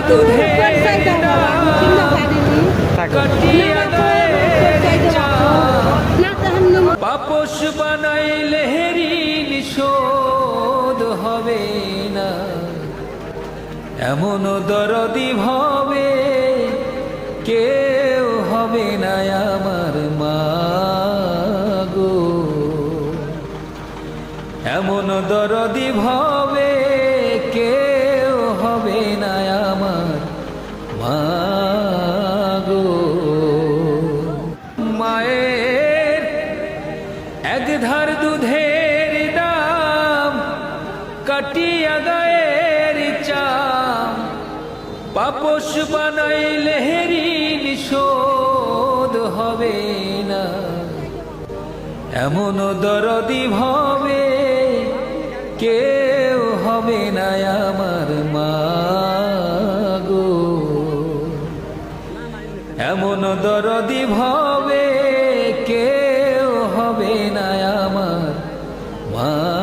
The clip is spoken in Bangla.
দুধের দাম কাটিয়া গায়ের চাম পাপস বানাইলে ঋণ শোধ হবে না এমন দরদি ভাবে কেউ হবে না আমার মা গো এমন দরদি ভাবে কেউ হবে না আমার মা গো মায়ের এক ধার দুধের দাম কাটিয়া গায়ের চাম পাপস বানাইলে ঋণ শোধ হবে না এমন দরদি ভাবে কেউ হবে না আমার মা গো এমন দরদি ভাবে কেউ হবে না আমার মা